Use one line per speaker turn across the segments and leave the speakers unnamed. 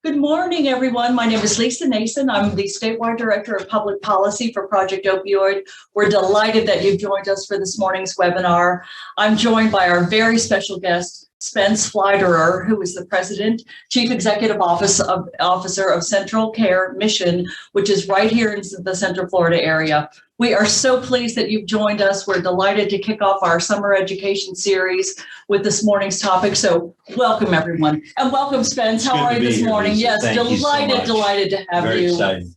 Good morning, everyone. My name is Lisa Nason. I'm the statewide director of public policy for Project Opioid. We're delighted that you've joined us for this morning's webinar. I'm joined by our very special guest, Spence Fleiderer, who is the President, Chief Executive Officer of Central Care Mission, which is right here in the Central Florida area. We are so pleased that you've joined us. We're delighted to kick off our summer education series with this morning's topic. So welcome, everyone. And welcome, Spence. How are you this morning? Yes, delighted to have you.
Very exciting.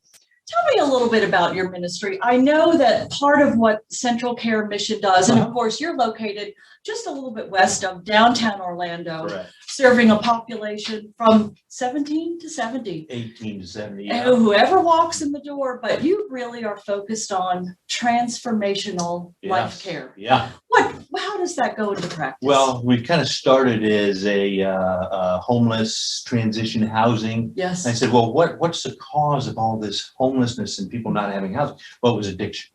Tell me a little bit about your ministry. I know that part of what Central Care Mission does, and of course, you're located just a little bit west of downtown Orlando,
Correct.
Serving a population from 17 to 70.
18 to 70.
Yeah. Whoever walks in the door, but you really are focused on transformational life care.
Yeah.
How does that go into practice?
Well, we kind of started as a homeless transition housing.
Yes.
And I said, well, what's the cause of all this homelessness and people not having housing? Well, it was addiction.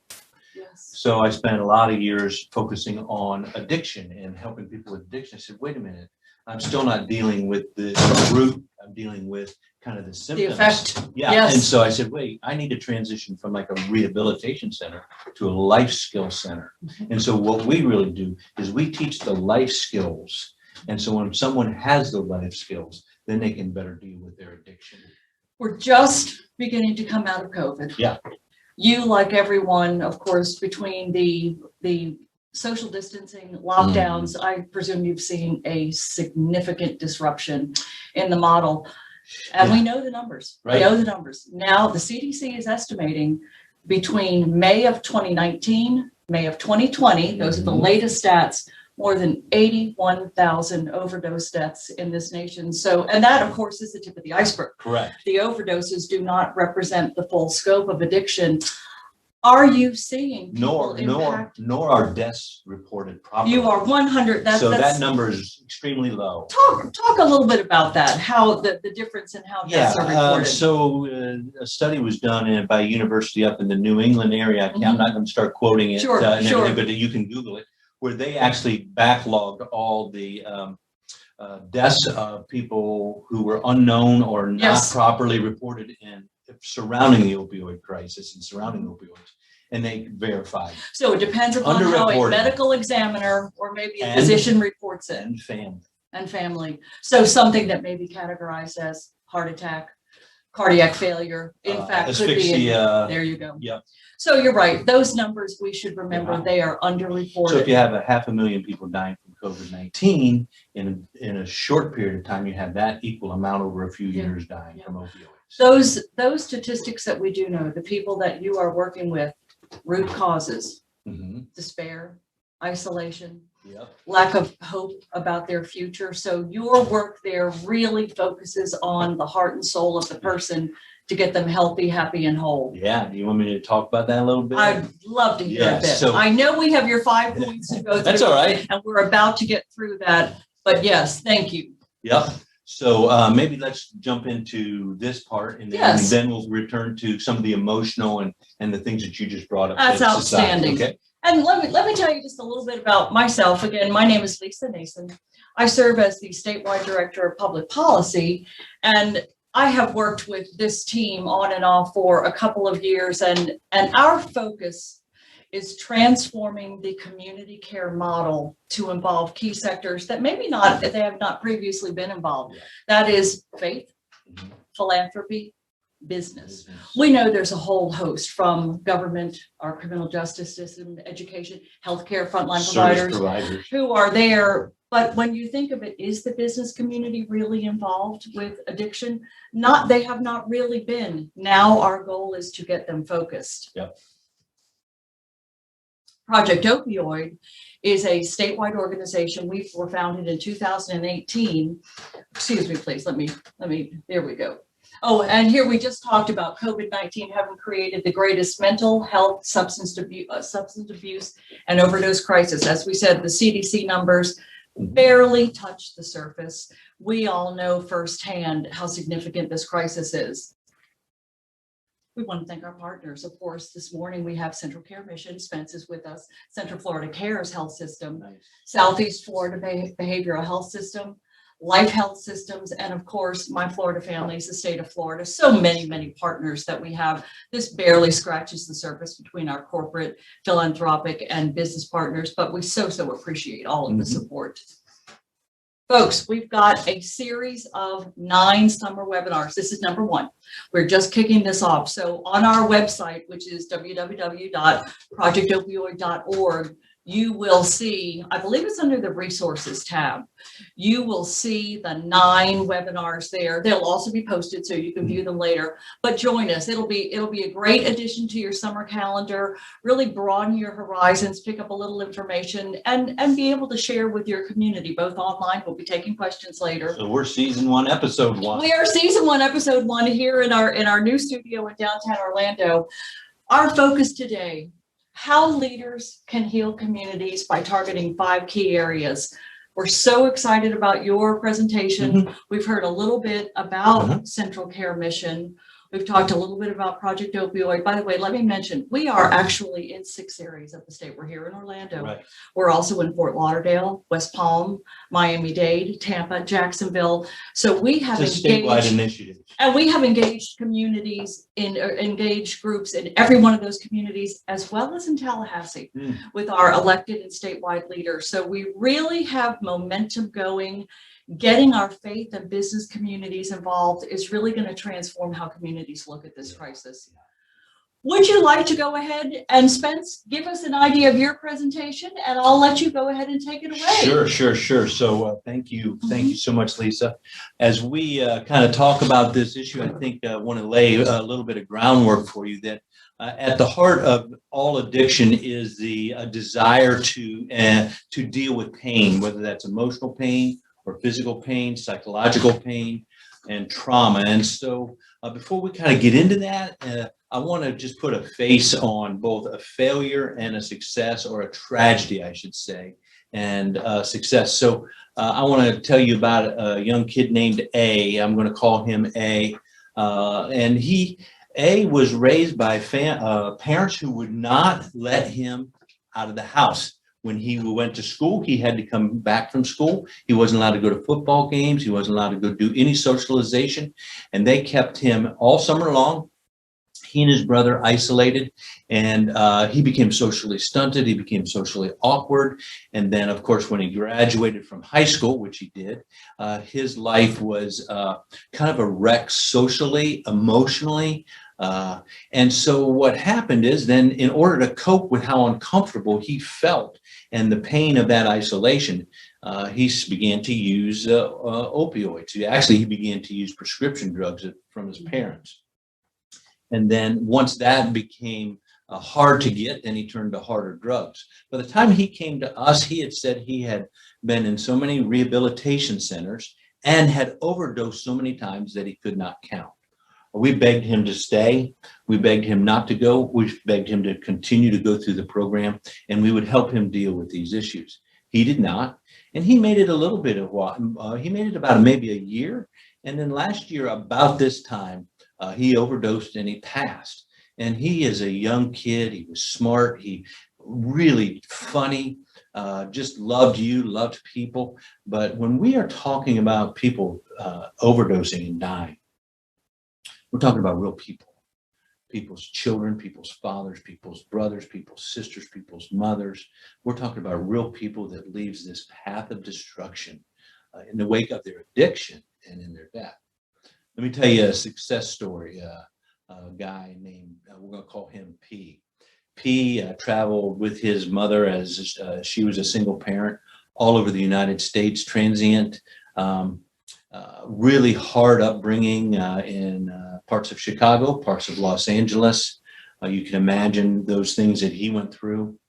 Yes.
So I spent a lot of years focusing on addiction and helping people with addiction. I said, wait a minute, I'm still not dealing with the root. I'm dealing with kind of the symptoms.
The effect.
Yeah.
Yes.
And so I said, wait, I need to transition from like a rehabilitation center to a life skill center. And so what we really do is we teach the life skills. And so when someone has the life skills, then they can better deal with their addiction.
We're just beginning to come out of COVID.
Yeah.
You, like everyone, of course, between the social distancing, lockdowns, I presume you've seen a significant disruption in the model. And we know the numbers.
Right.
We know the numbers. Now, the CDC is estimating between May of 2019, May of 2020, those are the latest stats, more than 81,000 overdose deaths in this nation. So, and that, of course, is the tip of the iceberg.
Correct.
The overdoses do not represent the full scope of addiction. Are you seeing people impact?
Nor are deaths reported properly.
You are 100.
That number is extremely low.
Talk a little bit about that. How the difference in how deaths are reported.
So a study was done by a university up in the New England area. I'm not going to start quoting it,
Sure.
But you can Google it, where they actually backlogged all the deaths of people who were unknown or not properly reported in surrounding the opioid crisis and surrounding opioids, and they verified.
So it depends upon how a medical examiner or maybe a physician reports it. And family. So something that may be categorized as heart attack, cardiac failure, in fact,
asphyxia.
Could be. There you go.
Yep.
So you're right. Those numbers, we should remember, they are underreported.
So if you have 500,000 people dying from COVID-19 in a short period of time, you have that equal amount over a few years dying from opioids.
Those statistics that we do know, the people that you are working with, root causes, despair, isolation, lack of hope about their future. So your work there really focuses on the heart and soul of the person to get them healthy, happy, and whole.
Yeah. Do you want me to talk about that a little bit?
I'd love to hear a bit. So, I know we have your 5 points to go through.
That's all right.
And we're about to get through that. But yes, thank you.
Yep. So maybe let's jump into this part, and then we'll return to some of the emotional and the things that you just brought up.
That's outstanding. Okay. And let me tell you just a little bit about myself. Again, my name is Lisa Nason. I serve as the statewide director of public policy, and I have worked with this team on and off for a couple of years, and our focus is transforming the community care model to involve key sectors that maybe they have not previously been involved. That is faith, philanthropy, business. We know there's a whole host from government, our criminal justice system, education, healthcare, frontline providers who are there. But when you think of it, is the business community really involved with addiction? They have not really been. Now our goal is to get them focused.
Yep.
Project Opioid is a statewide organization. We were founded in 2018. Excuse me, please. Let me, there we go. Oh, and here we just talked about COVID-19 having created the greatest mental health, substance abuse, and overdose crisis. As we said, the CDC numbers barely touch the surface. We all know firsthand how significant this crisis is. We want to thank our partners. Of course, this morning we have Central Care Mission. Spence is with us. Central Florida Cares Health System, Southeast Florida Behavioral Health System, Life Health Systems, and of course, My Florida Families, the state of Florida. So many, many partners that we have. This barely scratches the surface between our corporate, philanthropic, and business partners, but we so appreciate all of the support. Folks, we've got a series of 9 summer webinars. This is number 1. We're just kicking this off. So on our website, which is www.projectopioid.org, you will see, I believe it's under the resources tab, you will see the 9 webinars there. They'll also be posted so you can view them later, but join us. It'll be a great addition to your summer calendar, really broaden your horizons, pick up a little information, and be able to share with your community, both online. We'll be taking questions later.
So we're season 1, episode 1.
We are season 1, episode 1 here in our new studio in downtown Orlando. Our focus today: how leaders can heal communities by targeting 5 key areas. We're so excited about your presentation. We've heard a little bit about Central Care Mission. We've talked a little bit about Project Opioid. By the way, let me mention, we are actually in 6 areas of the state. We're here in Orlando.
Right.
We're also in Fort Lauderdale, West Palm, Miami-Dade, Tampa, Jacksonville. So we have
It's a statewide initiative.
And we have engaged communities engaged groups in every one of those communities, as well as in Tallahassee with our elected and statewide leaders. So we really have momentum going. Getting our faith and business communities involved is really going to transform how communities look at this crisis. Would you like to go ahead and, Spence, give us an idea of your presentation, and I'll let you go ahead and take it away.
Sure. So thank you so much, Lisa. As we kind of talk about this issue, I think I want to lay a little bit of groundwork for you that at the heart of all addiction is the desire to deal with pain, whether that's emotional pain or physical pain, psychological pain, and trauma. And so before we kind of get into that, I want to just put a face on both a failure and a success, or a tragedy, I should say, and success. So I want to tell you about a young kid named A. I'm going to call him A. And A was raised by parents who would not let him out of the house. When he went to school, he had to come back from school. He wasn't allowed to go to football games. He wasn't allowed to go do any socialization. And they kept him all summer long. He and his brother isolated, and he became socially stunted. He became socially awkward. And then, of course, when he graduated from high school, which he did, his life was kind of a wreck socially, emotionally. And so what happened is then, in order to cope with how uncomfortable he felt and the pain of that isolation, he began to use opioids. Actually, he began to use prescription drugs from his parents. And then once that became hard to get, then he turned to harder drugs. By the time he came to us, he had said he had been in so many rehabilitation centers and had overdosed so many times that he could not count. We begged him to stay. We begged him not to go. We begged him to continue to go through the program, and we would help him deal with these issues. He did not, and he made it a little bit of he made it about maybe a year, and then last year about this time he overdosed and he passed. And he is a young kid. He was smart. He really funny. Just loved people. But when we are talking about people overdosing and dying, we're talking about real people, people's children, people's fathers, people's brothers, people's sisters, people's mothers. We're talking about real people that leaves this path of destruction in the wake of their addiction and in their death. Let me tell you a success story. A guy named, we're going to call him P. P traveled with his mother as she was a single parent all over the United States, transient, really hard upbringing in parts of Chicago, parts of Los Angeles. You can imagine those things that he went through.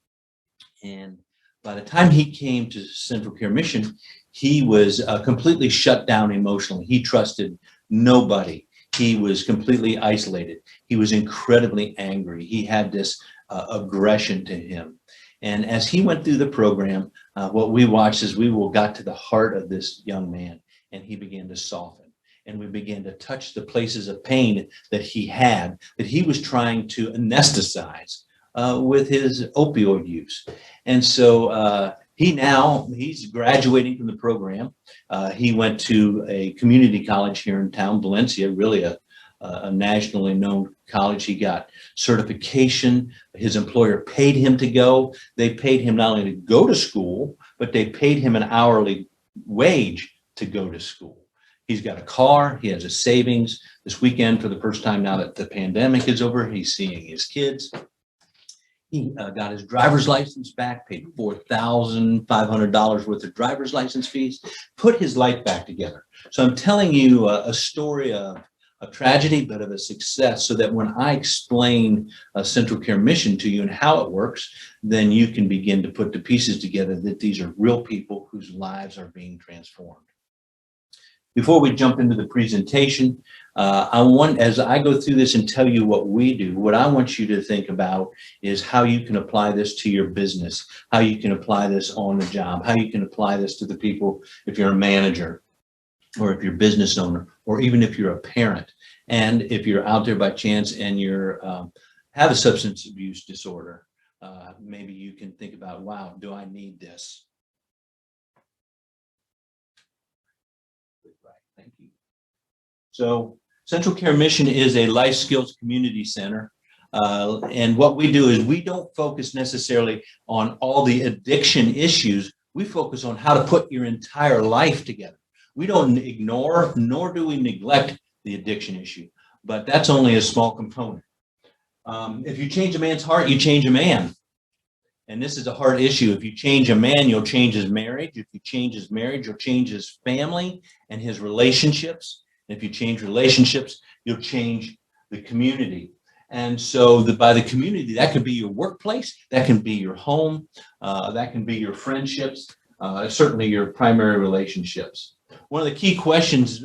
And by the time he came to Central Care Mission, he was completely shut down emotionally. He trusted nobody. He was completely isolated. He was incredibly angry. He had this aggression to him. And as he went through the program, what we watched is got to the heart of this young man, and he began to soften. And we began to touch the places of pain that he had, that he was trying to anesthetize with his opioid use. And so He's graduating from the program. He went to a community college here in town, Valencia, really a nationally known college. He got certification. His employer paid him to go. They paid him not only to go to school, but they paid him an hourly wage to go to school. He's got a car. He has a savings. This weekend, for the first time now that the pandemic is over, he's seeing his kids. He got his driver's license back, paid $4,500 worth of driver's license fees, put his life back together. So I'm telling you a story of a tragedy, but of a success, so that when I explain Central Care Mission to you and how it works, then you can begin to put the pieces together that these are real people whose lives are being transformed. Before we jump into the presentation, as I go through this and tell you what we do, what I want you to think about is how you can apply this to your business, how you can apply this on the job, how you can apply this to the people if you're a manager, or if you're a business owner, or even if you're a parent, and if you're out there by chance and you're have a substance abuse disorder. Maybe you can think about, wow, do I need this? Thank you. So Central Care Mission is a life skills community center. And what we do is we don't focus necessarily on all the addiction issues. We focus on how to put your entire life together. We don't ignore, nor do we neglect the addiction issue, but that's only a small component. If you change a man's heart, you change a man. And this is a hard issue. If you change a man, you'll change his marriage. If you change his marriage, you'll change his family and his relationships. And if you change relationships, you'll change the community. And so by the community, that could be your workplace, that can be your home, that can be your friendships, certainly your primary relationships. One of the key questions,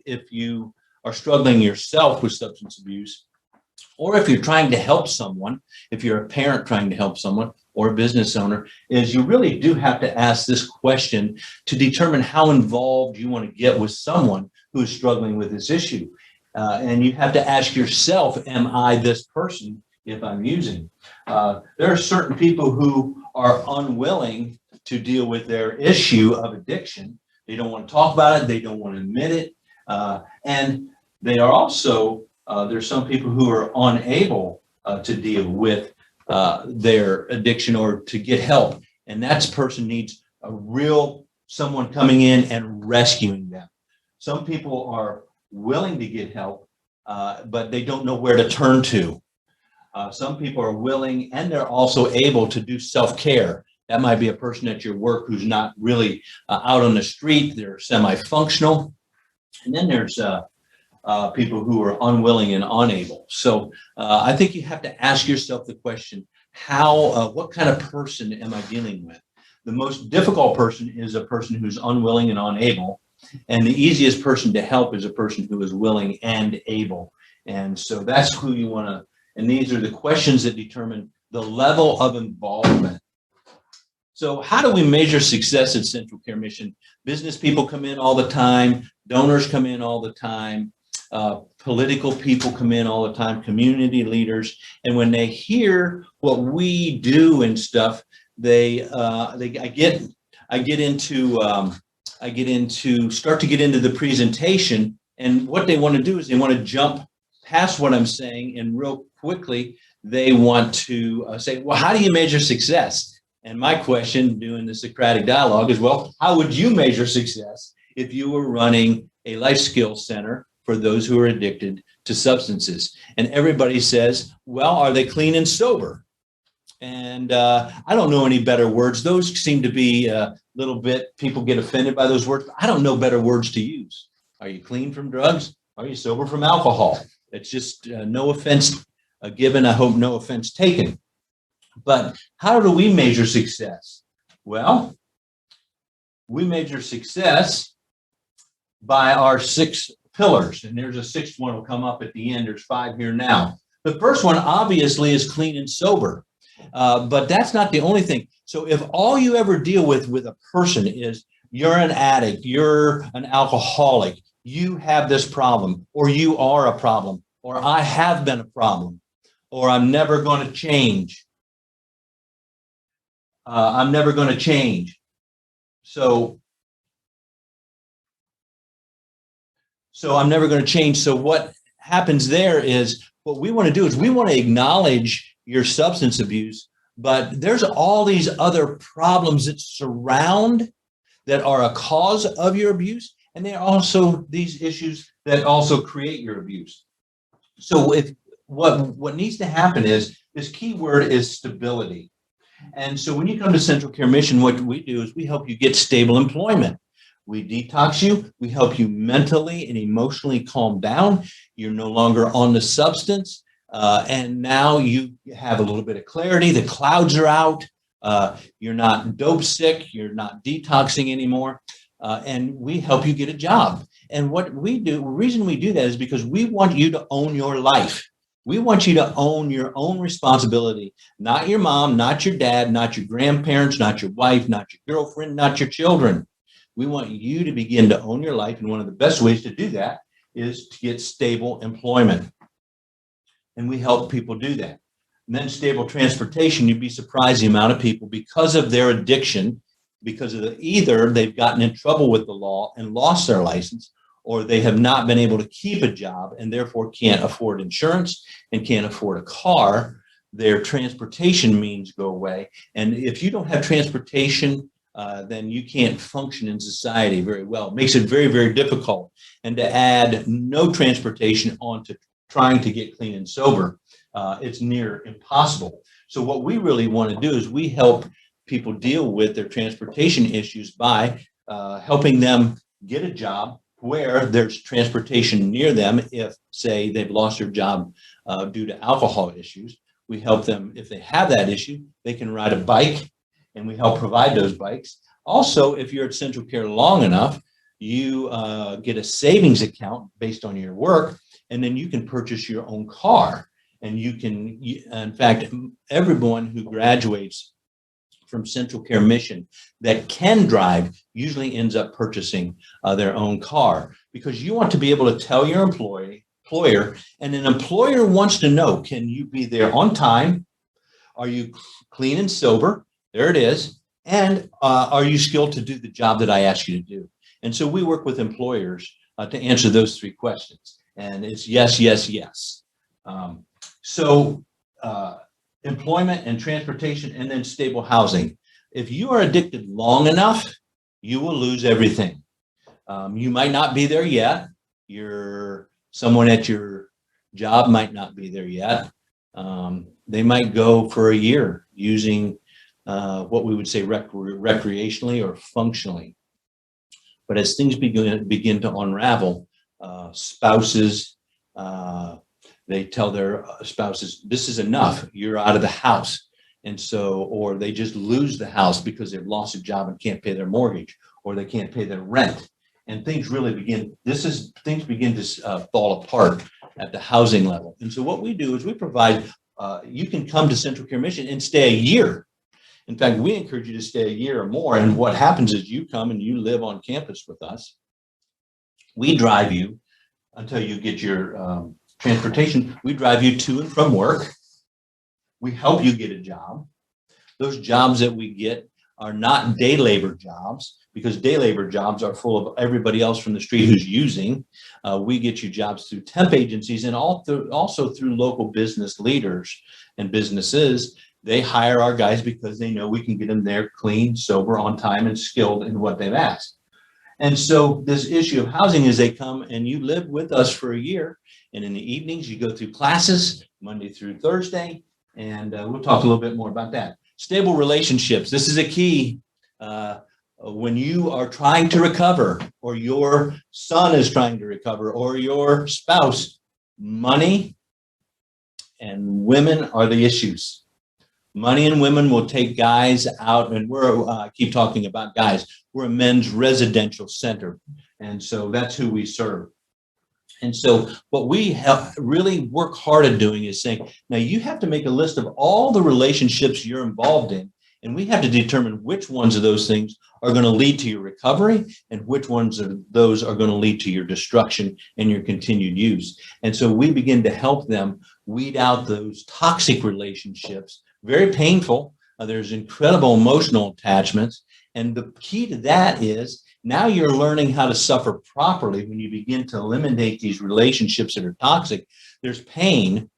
if you are struggling yourself with substance abuse, or if you're trying to help someone, if you're a parent trying to help someone, or a business owner, is you really do have to ask this question to determine how involved you want to get with someone who is struggling with this issue. And you have to ask yourself, am I this person if I'm using? There are certain people who are unwilling to deal with their issue of addiction. They don't want to talk about it. They don't want to admit it. And they are also, there's some people who are unable to deal with their addiction or to get help. And that person needs a real someone coming in and rescuing them. Some people are willing to get help, but they don't know where to turn to. Some people are willing and they're also able to do self-care. That might be a person at your work who's not really out on the street. They're semi-functional. And then there's people who are unwilling and unable. So I think you have to ask yourself the question, what kind of person am I dealing with? The most difficult person is a person who's unwilling and unable. And the easiest person to help is a person who is willing and able. And so that's who you want to, and these are the questions that determine the level of involvement. So how do we measure success at Central Care Mission? Business people come in all the time, donors come in all the time, political people come in all the time, community leaders, and when they hear what we do and stuff, I get into the presentation, and what they want to do is they want to jump past what I'm saying, and real quickly they want to say, well, how do you measure success? And my question during the Socratic dialogue is, well, how would you measure success if you were running a life skills center for those who are addicted to substances? And everybody says, well, are they clean and sober? And I don't know any better words. Those seem to be a little bit, people get offended by those words. But I don't know better words to use. Are you clean from drugs? Are you sober from alcohol? It's just no offense given. I hope no offense taken. But how do we measure success? Well, we measure success by our 6 pillars. And there's a 6th one will come up at the end. There's 5 here now. The first one obviously is clean and sober. But that's not the only thing. So if all you ever deal with a person is you're an addict, you're an alcoholic, you have this problem, or you are a problem, or I have been a problem, or I'm never going to change, I'm never going to change. So I'm never going to change. So what happens there is, what we want to do is we want to acknowledge your substance abuse, but there's all these other problems that surround, that are a cause of your abuse, and there are also these issues that also create your abuse. So if what needs to happen is, this key word is stability. And so when you come to Central Care Mission, what we do is we help you get stable employment. We detox you. We help you mentally and emotionally calm down. You're no longer on the substance. And now you have a little bit of clarity. The clouds are out. You're not dope sick. You're not detoxing anymore. And we help you get a job. And what we do, the reason we do that is because we want you to own your life. We want you to own your own responsibility, not your mom, not your dad, not your grandparents, not your wife, not your girlfriend, not your children. We want you to begin to own your life. And one of the best ways to do that is to get stable employment. And we help people do that. And then stable transportation, you'd be surprised the amount of people, because of their addiction, because of either they've gotten in trouble with the law and lost their license, or they have not been able to keep a job and therefore can't afford insurance and can't afford a car, their transportation means go away. And if you don't have transportation, then you can't function in society very well. It makes it very, very difficult. And to add no transportation onto trying to get clean and sober, it's near impossible. So what we really want to do is we help people deal with their transportation issues by helping them get a job where there's transportation near them. If, say, they've lost their job due to alcohol issues, we help them. If they have that issue, they can ride a bike, and we help provide those bikes. Also, if you're at Central Care long enough, you get a savings account based on your work, and then you can purchase your own car. And you can, in fact, everyone who graduates from Central Care Mission that can drive usually ends up purchasing their own car, because you want to be able to tell your employer, and an employer wants to know, can you be there on time? Are you clean and sober? There it is. And are you skilled to do the job that I asked you to do? And so we work with employers to answer those three questions. And it's yes, yes, yes. Employment and transportation, and then stable housing. If you are addicted long enough, you will lose everything. You might not be there yet. Someone at your job might not be there yet. They might go for a year using what we would say recreationally or functionally. But as things begin to unravel, spouses, they tell their spouses, this is enough, you're out of the house. And so, or they just lose the house because they've lost a job and can't pay their mortgage, or they can't pay their rent. And things really begin to fall apart at the housing level. And so what we do is we provide, you can come to Central Care Mission and stay a year. In fact, we encourage you to stay a year or more. And what happens is you come and you live on campus with us. We drive you until you get your transportation. We drive you to and from work. We help you get a job. Those jobs that we get are not day labor jobs, because day labor jobs are full of everybody else from the street who's using. We get you jobs through temp agencies, and also through local business leaders and businesses. They hire our guys because they know we can get them there clean, sober, on time, and skilled in what they've asked. And so this issue of housing is they come and you live with us for a year, and in the evenings you go through classes Monday through Thursday, and we'll talk a little bit more about that. Stable relationships. This is a key. When you are trying to recover, or your son is trying to recover, or your spouse, money and women are the issues. Money and women will take guys out, and I keep talking about guys. We're a men's residential center, and so that's who we serve. And so what we really work hard at doing is saying, now you have to make a list of all the relationships you're involved in, and we have to determine which ones of those things are going to lead to your recovery and which ones of those are going to lead to your destruction and your continued use. And so we begin to help them weed out those toxic relationships, very painful, There's incredible emotional attachments. And the key to that is now you're learning how to suffer properly when you begin to eliminate these relationships that are toxic. There's pain.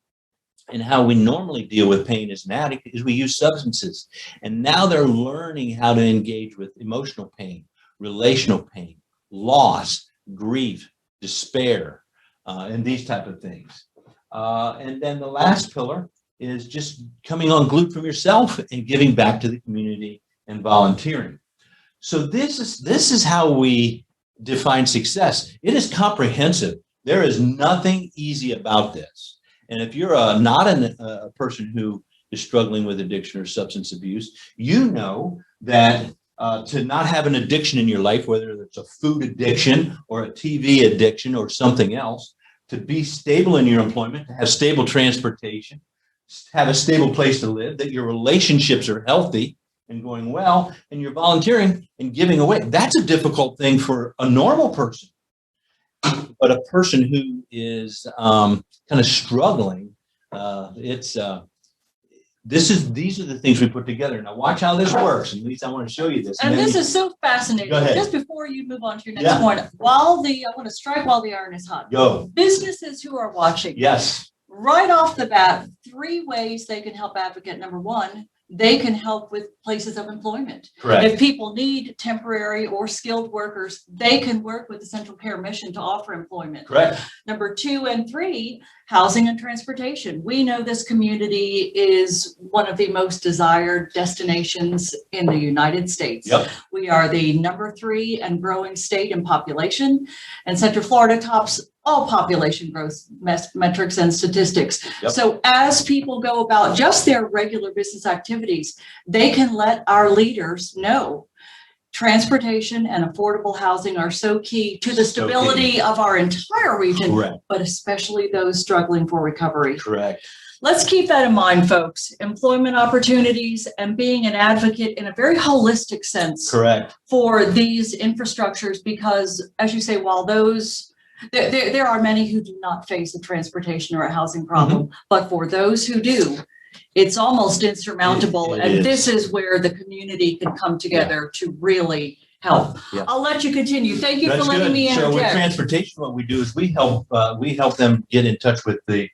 And how we normally deal with pain as an addict is we use substances. And now they're learning how to engage with emotional pain, relational pain, loss, grief, despair, and these type of things. And then the last pillar is just coming unglued from yourself and giving back to the community and volunteering. So this is how we define success. It is comprehensive. There is nothing easy about this. And if you're not a person who is struggling with addiction or substance abuse, you know that to not have an addiction in your life, whether it's a food addiction or a TV addiction or something else, to be stable in your employment, to have stable transportation, have a stable place to live, that your relationships are healthy and going well, and you're volunteering and giving away. That's a difficult thing for a normal person. But a person who is kind of struggling, these are the things we put together. Now watch how this works. At least I want to show you this.
And this is so fascinating.
Go ahead.
Just before you move on to your next point, I want to strike while the iron is hot.
Go.
Businesses who are watching.
Yes.
Right off the bat, 3 ways they can help advocate. Number 1, they can help with places of employment.
Correct.
If people need temporary or skilled workers, they can work with the Central Care Mission to offer employment.
Correct.
Number 2 and 3, housing and transportation. We know this community is one of the most desired destinations in the United States.
Yep.
We are the number 3 and growing state in population, and Central Florida tops all population growth metrics and statistics.
Yep.
So as people go about just their regular business activities, they can let our leaders know transportation and affordable housing are so key to the stability of our entire region,
Correct.
but especially those struggling for recovery.
Correct.
Let's keep that in mind, folks. Employment opportunities and being an advocate in a very holistic sense.
Correct.
For these infrastructures, because as you say, while those there are many who do not face a transportation or a housing problem, but for those who do, it's almost insurmountable. And this is where the community can come together to really help.
Yeah.
I'll let you continue. Thank you for letting me interject.
So with transportation, what we do is we help them get in touch with the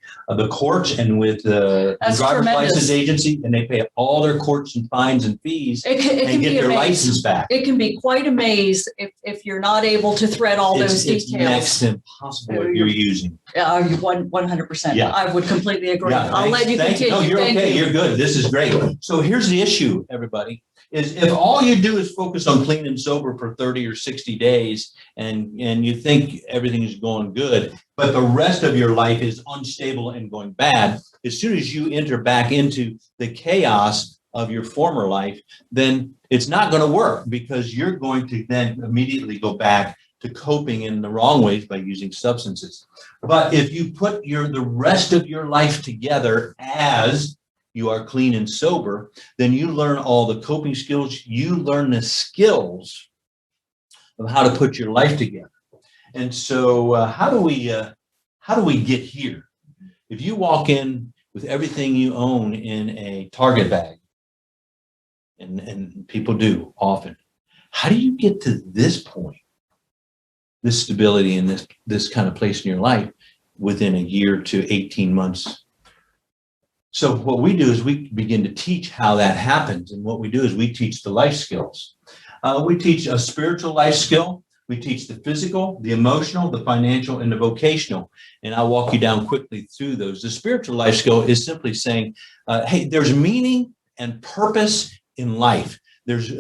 courts and with the driver's license agency, and they pay all their courts and fines and fees and get their license back.
It can be quite a maze if you're not able to thread all those details.
It's next to impossible if you're using.
100%.
Yeah.
I would completely agree.
Yeah,
I'll let you continue.
No, you're okay. You're good. This is great. So here's the issue, everybody. Is if all you do is focus on clean and sober for 30 or 60 days and you think everything is going good, but the rest of your life is unstable and going bad, as soon as you enter back into the chaos of your former life, then it's not going to work, because you're going to then immediately go back to coping in the wrong ways by using substances. But if you put the rest of your life together as you are clean and sober, then you learn all the coping skills. You learn the skills of how to put your life together. And so how do we get here? If you walk in with everything you own in a Target bag, and people do often, how do you get to this point, this stability and this kind of place in your life within a year to 18 months? So what we do is we begin to teach how that happens. And what we do is we teach the life skills. We teach a spiritual life skill. We teach the physical, the emotional, the financial, and the vocational. And I'll walk you down quickly through those. The spiritual life skill is simply saying, hey, there's meaning and purpose in life. There's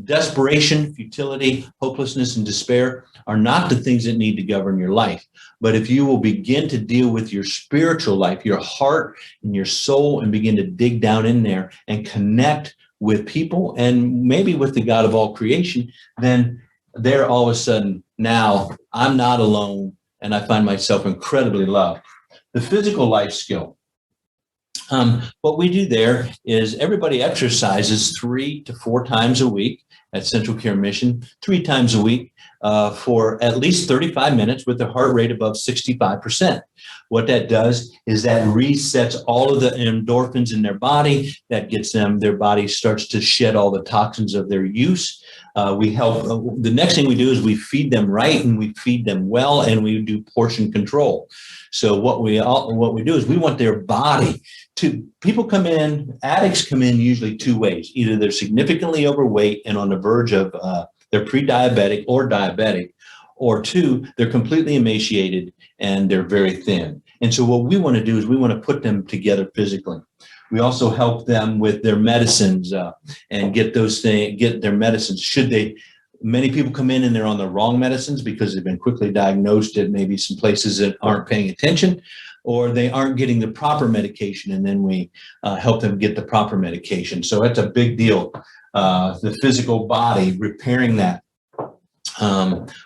desperation, futility, hopelessness, and despair are not the things that need to govern your life. But if you will begin to deal with your spiritual life, your heart and your soul, and begin to dig down in there and connect with people and maybe with the God of all creation, then there all of a sudden, now I'm not alone and I find myself incredibly loved. The physical life skill. What we do there is everybody exercises 3 to 4 times a week at Central Care Mission, 3 times a week. for at least 35 minutes with their heart rate above 65%. What that does is that resets all of the endorphins in their body. That gets them, their body starts to shed all the toxins of their use. We help. The next thing we do is we feed them right, and we feed them well, and we do portion control. So what we do is we want their body to, people come in, addicts come in usually two ways. Either they're significantly overweight and on the verge of they're pre-diabetic or diabetic, or two, they're completely emaciated and they're very thin. And so what we want to do is we want to put them together physically. We also help them with their medicines and get their medicines. Many people come in and they're on the wrong medicines because they've been quickly diagnosed at maybe some places that aren't paying attention, or they aren't getting the proper medication, and then we help them get the proper medication. So that's a big deal. The physical body, repairing that.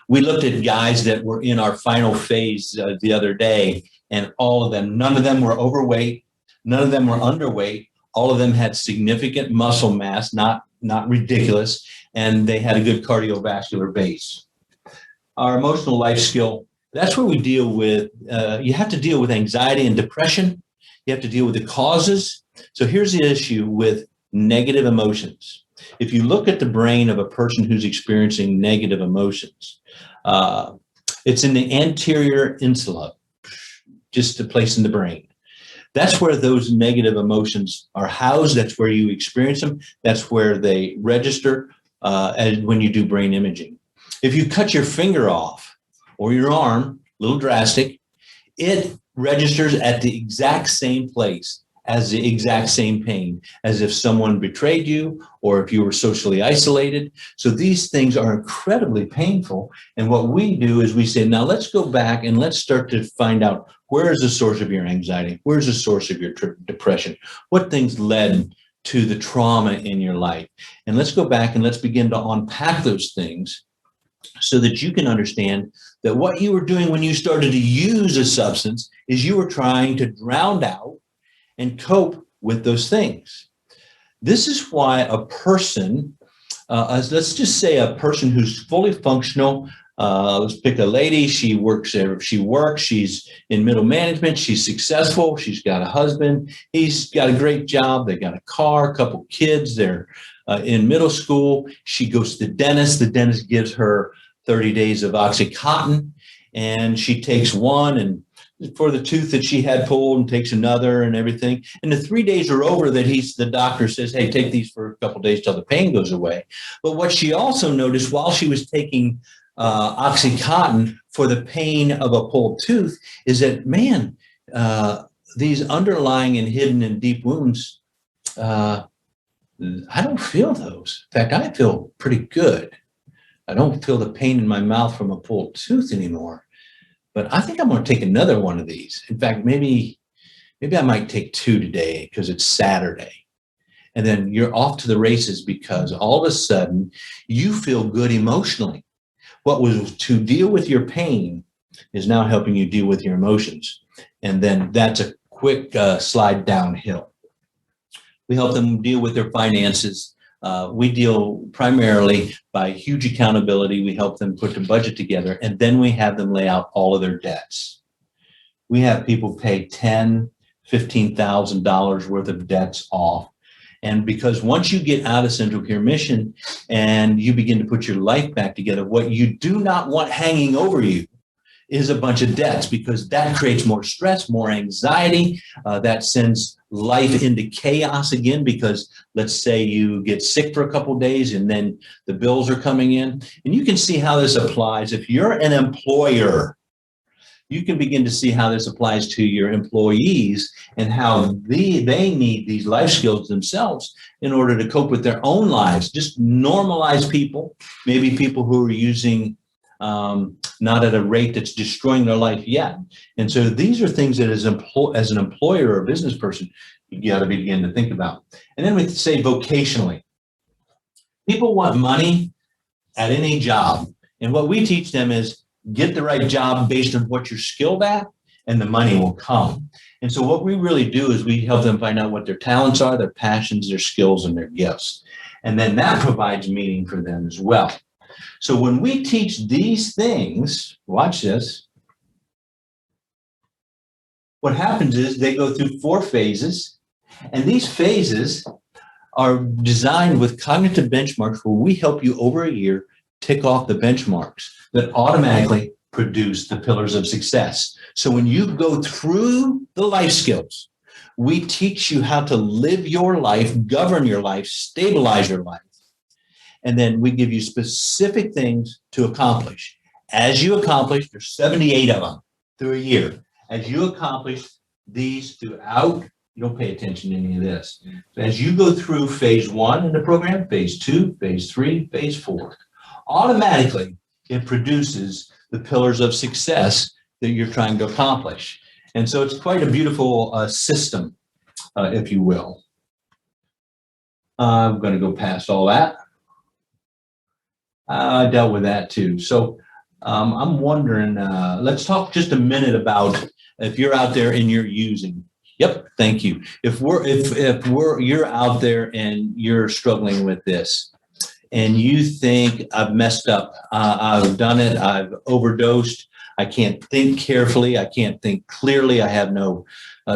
We looked at guys that were in our final phase the other day, and all of them, none of them were overweight, none of them were underweight. All of them had significant muscle mass, not ridiculous, and they had a good cardiovascular base. Our emotional life skill, that's where we deal with, you have to deal with anxiety and depression. You have to deal with the causes. So here's the issue with negative emotions. If you look at the brain of a person who's experiencing negative emotions, it's in the anterior insula, just a place in the brain. That's where those negative emotions are housed. That's where you experience them. That's where they register when you do brain imaging. If you cut your finger off or your arm, a little drastic, it registers at the exact same place as the exact same pain, as if someone betrayed you or if you were socially isolated. So these things are incredibly painful. And what we do is we say, now let's go back and let's start to find out, where is the source of your anxiety? Where's the source of your depression? What things led to the trauma in your life? And let's go back and let's begin to unpack those things so that you can understand that what you were doing when you started to use a substance is you were trying to drown out and cope with those things. This is why a person, let's just say a person who's fully functional, let's pick a lady, she works, she's in middle management, she's successful, she's got a husband, he's got a great job, they got a car, a couple kids, they're in middle school, she goes to the dentist gives her 30 days of Oxycontin, and she takes one and for the tooth that she had pulled and takes another and everything. And the 3 days are over that the doctor says, hey, take these for a couple of days till the pain goes away. But what she also noticed while she was taking Oxycontin for the pain of a pulled tooth is that, man, these underlying and hidden and deep wounds, I don't feel those. In fact, I feel pretty good. I don't feel the pain in my mouth from a pulled tooth anymore. But I think I'm going to take another one of these. In fact, maybe I might take two today because it's Saturday. And then you're off to the races because all of a sudden you feel good emotionally. What was to deal with your pain is now helping you deal with your emotions. And then that's a quick slide downhill. We help them deal with their finances. We deal primarily by huge accountability. We help them put the budget together, and then we have them lay out all of their debts. We have people pay $10,000, $15,000 worth of debts off. And because once you get out of Central Care Mission and you begin to put your life back together, what you do not want hanging over you is a bunch of debts, because that creates more stress, more anxiety. That sends life into chaos again, because let's say you get sick for a couple of days and then the bills are coming in. And you can see how this applies. If you're an employer, you can begin to see how this applies to your employees and how they need these life skills themselves in order to cope with their own lives. Just normalize people, maybe people who are using not at a rate that's destroying their life yet. And so these are things that as an employer or business person, you got to begin to think about. And then we say vocationally. People want money at any job. And what we teach them is get the right job based on what you're skilled at, and the money will come. And so what we really do is we help them find out what their talents are, their passions, their skills, and their gifts. And then that provides meaning for them as well. So when we teach these things, watch this. What happens is they go through 4 phases, and these phases are designed with cognitive benchmarks where we help you over a year tick off the benchmarks that automatically produce the pillars of success. So when you go through the life skills, we teach you how to live your life, govern your life, stabilize your life. And then we give you specific things to accomplish. As you accomplish, there's 78 of them through a year. As you accomplish these throughout, you don't pay attention to any of this. So as you go through phase 1 in the program, phase 2, phase 3, phase 4, automatically it produces the pillars of success that you're trying to accomplish. And so it's quite a beautiful system, if you will. I'm going to go past all that. I dealt with that too. So I'm wondering, let's talk just a minute about if you're out there and you're using. Yep, thank you. If you're out there and you're struggling with this, and you think I've messed up, I've done it, I've overdosed, I can't think carefully, I can't think clearly, I have no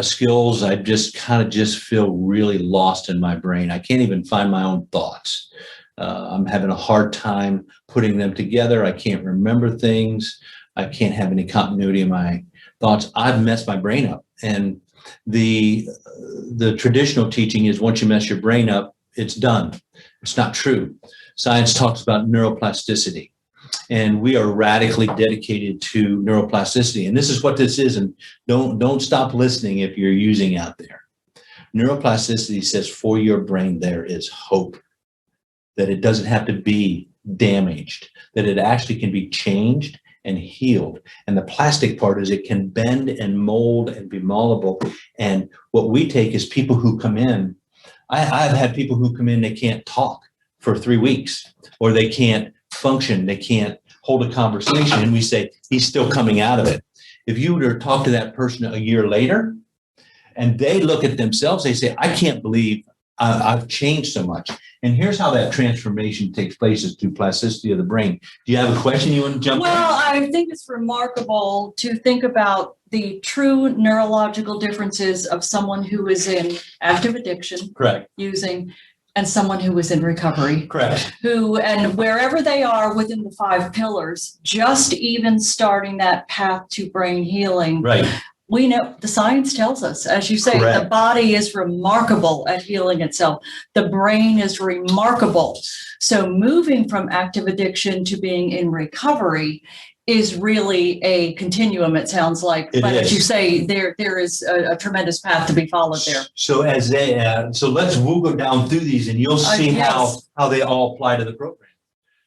skills, I just feel really lost in my brain. I can't even find my own thoughts. I'm having a hard time putting them together. I can't remember things. I can't have any continuity in my thoughts. I've messed my brain up. And the traditional teaching is once you mess your brain up, it's done. It's not true. Science talks about neuroplasticity, and we are radically dedicated to neuroplasticity. And this is what this is. And don't stop listening if you're using out there. Neuroplasticity says for your brain, there is hope, that it doesn't have to be damaged, that it actually can be changed and healed. And the plastic part is it can bend and mold and be malleable. And what we take is people who come in. I've had people who come in, they can't talk for 3 weeks, or they can't function, they can't hold a conversation. And we say, he's still coming out of it. If you were to talk to that person a year later, and they look at themselves, they say, I can't believe I've changed so much. And here's how that transformation takes place is through plasticity of the brain. Do you have a question you want to jump in?
Well, I think it's remarkable to think about the true neurological differences of someone who is in active addiction,
correct,
using, and someone who is in recovery.
Correct.
Who, and wherever they are within the 5 pillars, just even starting that path to brain healing.
Right.
We know the science tells us, as you say,
Correct.
The body is remarkable at healing itself. The brain is remarkable. So moving from active addiction to being in recovery is really a continuum, it sounds like.
It
but
is.
As you say, there is a tremendous path to be followed there.
So we'll go down through these and you'll see
yes.
how they all apply to the program.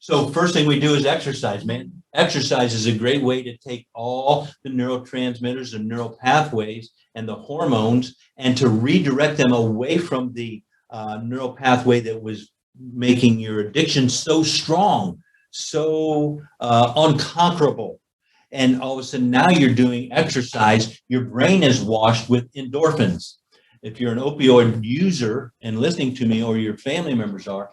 So first thing we do is exercise, man. Exercise is a great way to take all the neurotransmitters and neural pathways and the hormones and to redirect them away from the neural pathway that was making your addiction so strong, so unconquerable. And all of a sudden now you're doing exercise, your brain is washed with endorphins. If you're an opioid user and listening to me, or your family members are,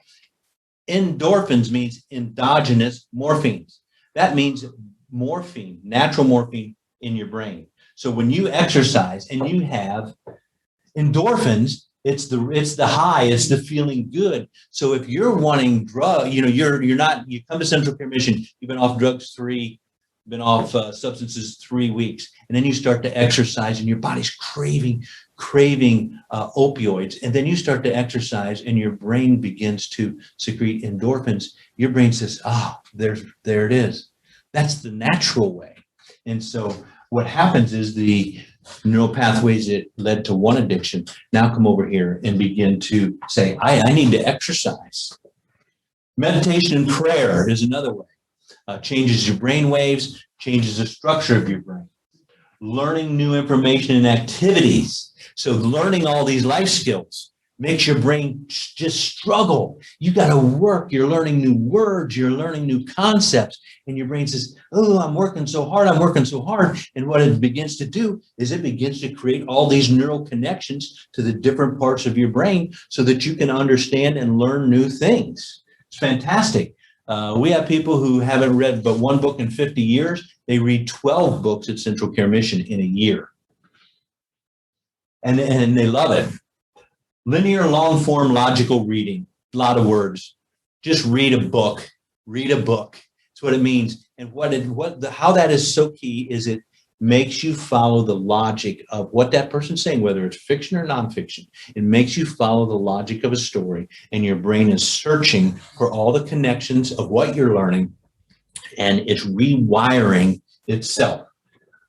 endorphins means endogenous morphines. That means morphine, natural morphine in your brain. So when you exercise and you have endorphins, it's the high, it's the feeling good. So if you're wanting drug, you come to Central Care Mission, you've been off drugs 3, been off substances 3 weeks, and then you start to exercise and your body's craving opioids, and then you start to exercise and your brain begins to secrete endorphins. Your brain says, there it is. That's the natural way. And so what happens is the neural pathways that led to one addiction now come over here and begin to say, I need to exercise. Meditation and prayer is another way. Changes your brain waves, changes the structure of your brain. Learning new information and activities. So learning all these life skills makes your brain just struggle. You got to work. You're learning new words. You're learning new concepts. And your brain says, oh, I'm working so hard. And what it begins to do is it begins to create all these neural connections to the different parts of your brain so that you can understand and learn new things. It's fantastic. We have people who haven't read but one book in 50 years. They read 12 books at Central Care Mission in a year. And they love it. Linear, long form, logical reading, a lot of words. Just read a book. Read a book. That's what it means. And how that is so key is it makes you follow the logic of what that person's saying, whether it's fiction or nonfiction. It makes you follow the logic of a story, and your brain is searching for all the connections of what you're learning, and it's rewiring itself.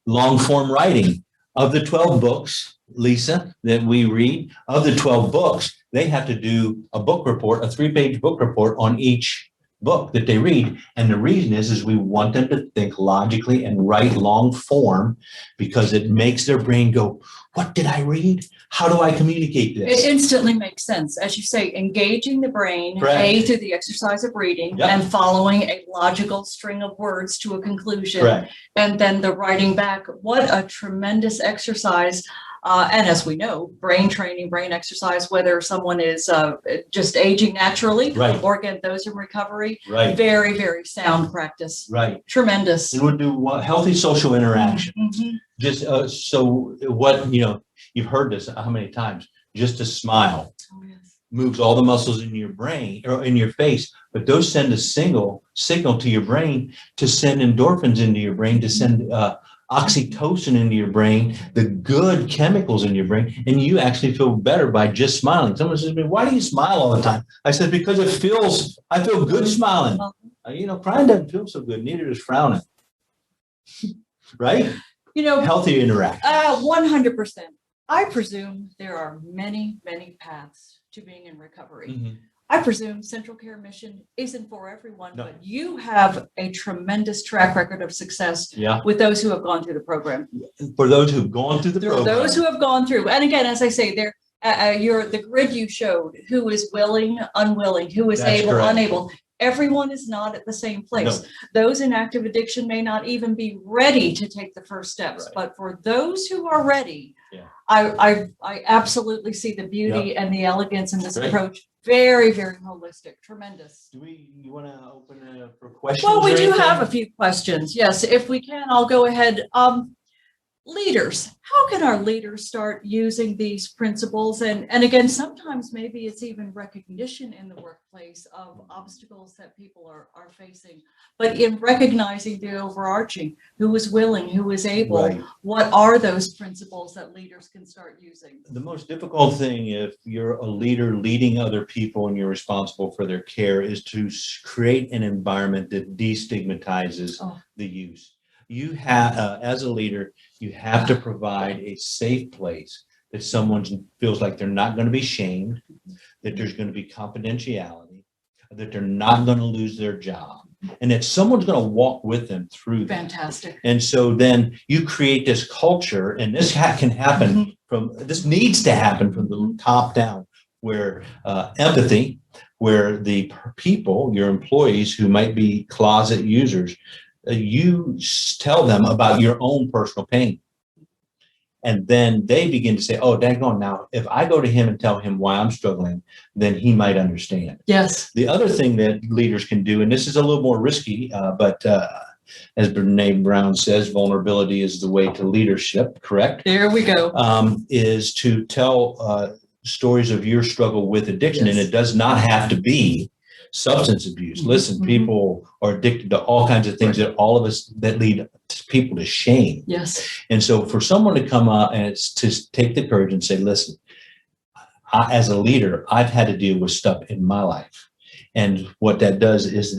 Long form writing. Of the 12 books, Lisa, that we read, of the 12 books, they have to do a book report, a 3-page book report on each book that they read. And the reason is we want them to think logically and write long form, because it makes their brain go, what did I read? How do I communicate this?
It instantly makes sense. As you say, engaging the brain,
Correct.
through the exercise of reading,
Yep.
and following a logical string of words to a conclusion.
Correct.
And then the writing back. What a tremendous exercise. And as we know, brain training, brain exercise, whether someone is just aging naturally,
Right.
or again, those in recovery,
Right.
very, very sound practice.
Right.
Tremendous.
It would do healthy social interaction.
Mhm.
Just so what, you've heard this how many times? Just a smile
Oh, yes.
moves all the muscles in your brain or in your face, but those send a signal to your brain to send endorphins into your brain, to send oxytocin into your brain, the good chemicals in your brain, and you actually feel better by just smiling. Someone says to me, why do you smile all the time? I said, because I feel good smiling. Crying doesn't feel so good, neither does frowning. Right? Healthy interaction.
100%. I presume there are many, many paths to being in recovery.
Mm-hmm.
I presume Central Care Mission isn't for everyone,
No.
but you have a tremendous track record of success
Yeah.
with those who have gone through the program.
For those who've gone through the
There are
program.
those who have gone through, and again, as I say, the grid you showed, who is willing, unwilling, who is
That's
able,
correct.
unable. Everyone is not at the same place.
No.
Those in active addiction may not even be ready to take the first steps,
Right.
but for those who are ready,
Yeah.
I absolutely see the beauty and the elegance in this
Great.
approach. Very, very holistic, tremendous.
You want to open it up for questions?
Well, we
or
do
anything?
have a few questions. Yes, if we can, I'll go ahead. Leaders, how can our leaders start using these principles? And again, sometimes maybe it's even recognition in the workplace of obstacles that people are facing, but in recognizing the overarching, who is willing, who is able,
Right.
what are those principles that leaders can start using?
The most difficult thing, if you're a leader leading other people and you're responsible for their care, is to create an environment that destigmatizes the use. You have, as a leader, you have to provide a safe place that someone feels like they're not going to be shamed, that there's going to be confidentiality, that they're not going to lose their job, and that someone's going to walk with them through that.
Fantastic.
And so then you create this culture, and this can happen this needs to happen from the top down, where empathy, where the people, your employees who might be closet users, you tell them about your own personal pain. And then they begin to say, oh, daggone, now, if I go to him and tell him why I'm struggling, then he might understand.
Yes.
The other thing that leaders can do, and this is a little more risky, but as Brene Brown says, vulnerability is the way to leadership, correct?
There we go.
Is to tell stories of your struggle with addiction.
Yes.
And it does not have to be substance abuse. Listen, people are addicted to all kinds of things that lead people to shame.
Yes.
And so for someone to come up and it's to take the courage and say, listen, as a leader, I've had to deal with stuff in my life. And what that does is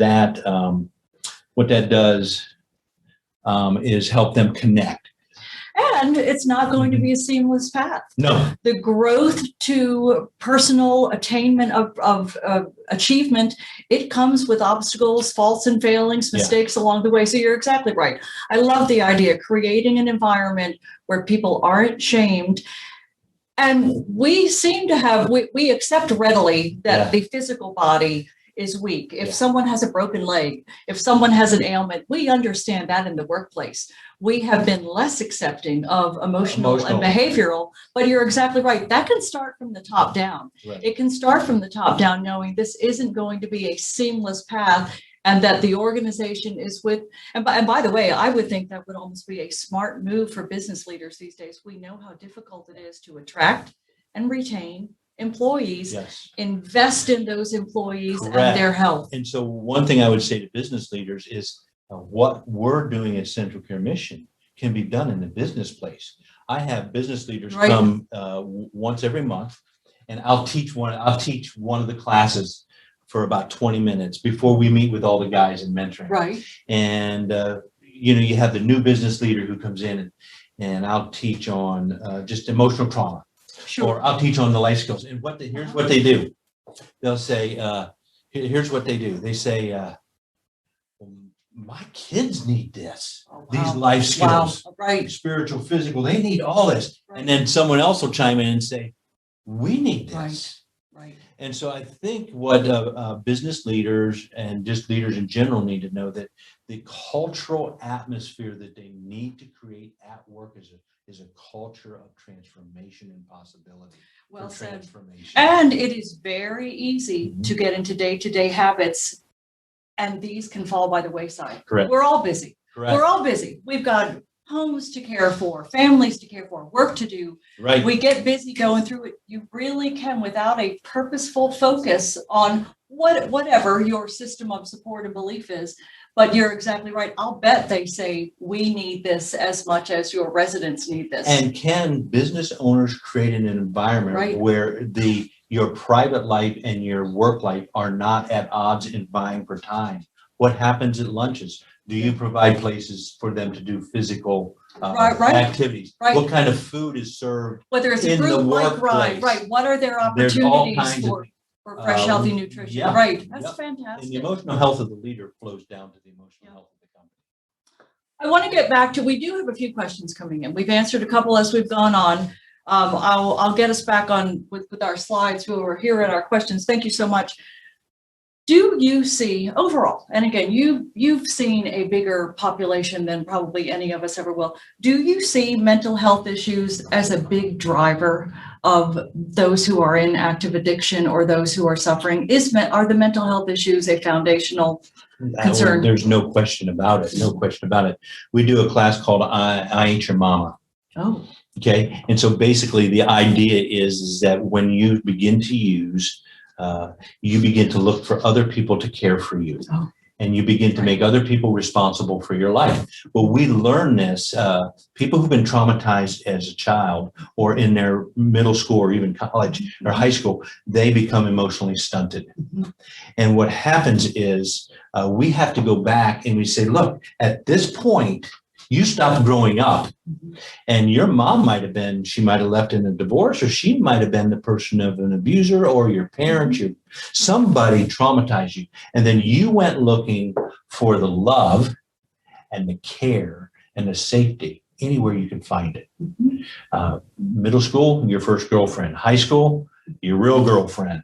is help them connect.
And it's not going to be a seamless path.
No.
The growth to personal attainment of achievement, it comes with obstacles, faults and failings, mistakes along the way. So you're exactly right. I love the idea, creating an environment where people aren't shamed. And we seem to have, we accept readily that the physical body is weak. If someone has a broken leg, if someone has an ailment, we understand that in the workplace. We have been less accepting of emotional and behavioral, but you're exactly right. That can start from the top down. Right. It can start from the top down, knowing this isn't going to be a seamless path. and that the organization is with, and by the way, I would think that would almost be a smart move for business leaders these days. We know how difficult it is to attract and retain employees.
Yes.
Invest in those employees
Correct.
and their health.
And so one thing I would say to business leaders is what we're doing at Central Care Mission can be done in the business place. I have business leaders
Right.
come once every month, and I'll teach one of the classes for about 20 minutes before we meet with all the guys in mentoring.
Right.
And you have the new business leader who comes in, and I'll teach on just emotional trauma.
Sure.
Or I'll teach on the life skills. And here's what they do. They'll say, here's what they do. They say, my kids need this,
Oh, wow.
these life skills,
Wow. Right.
spiritual, physical, they need all this.
Right.
And then someone else will chime in and say, we need this.
Right.
And so I think what business leaders and just leaders in general need to know that the cultural atmosphere that they need to create at work is a culture of transformation and possibility.
Well said.
Transformation.
And it is very easy
Mhm.
to get into day-to-day habits, and these can fall by the wayside.
Correct.
We're all busy.
Correct.
We're all busy. We've got homes to care for, families to care for, work to do.
Right.
We get busy going through it. You really can, without a purposeful focus on whatever your system of support and belief is. But you're exactly right. I'll bet they say we need this as much as your residents need this.
And can business owners create an environment
Right.
where your private life and your work life are not at odds in vying for time? What happens at lunches? Do you provide places for them to do physical
Right.
activities?
Right.
What kind of food is served?
Whether it's a
in the
group like ride,
workplace?
right? What are their
There's all
opportunities
kinds of
for fresh, healthy nutrition?
yeah,
Right. That's
yep. And
fantastic.
the emotional health of the leader flows down to the emotional health of the company.
I want to get back to, we do have a few questions coming in. We've answered a couple as we've gone on. I'll get us back on with our slides who are here at our questions. Thank you so much. Do you see overall, and again, you've seen a bigger population than probably any of us ever will. Do you see mental health issues as a big driver of those who are in active addiction or those who are suffering? Are the mental health issues a foundational concern?
There's no question about it. No question about it. We do a class called I Ain't Your Mama.
Oh,
okay. And so basically the idea is that when you begin to use, you begin to look for other people to care for you.
Oh.
And you begin to make other people responsible for your life. Well, we learn this, people who've been traumatized as a child or in their middle school or even college or high school, they become emotionally stunted.
Mhm.
And what happens is we have to go back and we say, look, at this point, you stopped growing up.
Mhm.
And your mom she might have left in a divorce, or she might have been the person of an abuser, or your parents, somebody traumatized you. And then you went looking for the love and the care and the safety anywhere you could find it.
Mhm.
Middle school, your first girlfriend. High school, your real girlfriend.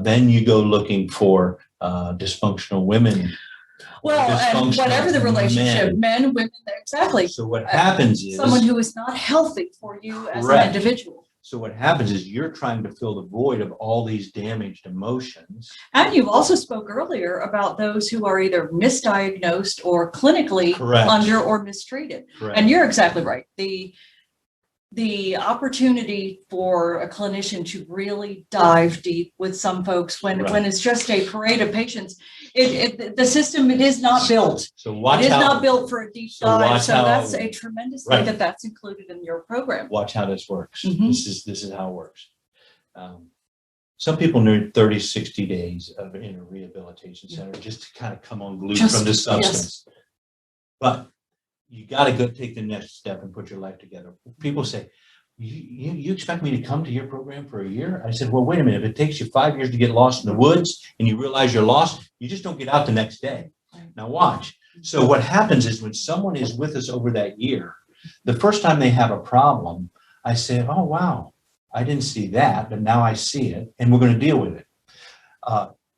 Then you go looking for dysfunctional women.
Well, and whatever the relationship, men, women, exactly.
So what happens is
someone who is not healthy for you as
Correct.
an individual.
So what happens is you're trying to fill the void of all these damaged emotions.
And you also spoke earlier about those who are either misdiagnosed or clinically
Correct.
under or mistreated.
Correct.
And you're exactly right. The opportunity for a clinician to really dive deep with some folks when it's just a parade of patients, the system, it is not built.
So watch
It is
how,
not built for a deep dive. So
how-
that's a tremendous thing
Right.
that's included in your program.
watch how this works.
Mhm.
This is how it works. Some people need 30, 60 days in a rehabilitation center just to kind of come unglued from the substance. But you got to go take the next step and put your life together. People say, you expect me to come to your program for a year? I said, well, wait a minute. If it takes you 5 years to get lost in the woods and you realize you're lost, you just don't get out the next day. Now watch. So what happens is when someone is with us over that year, the first time they have a problem, I say, oh, wow, I didn't see that, but now I see it and we're going to deal with it.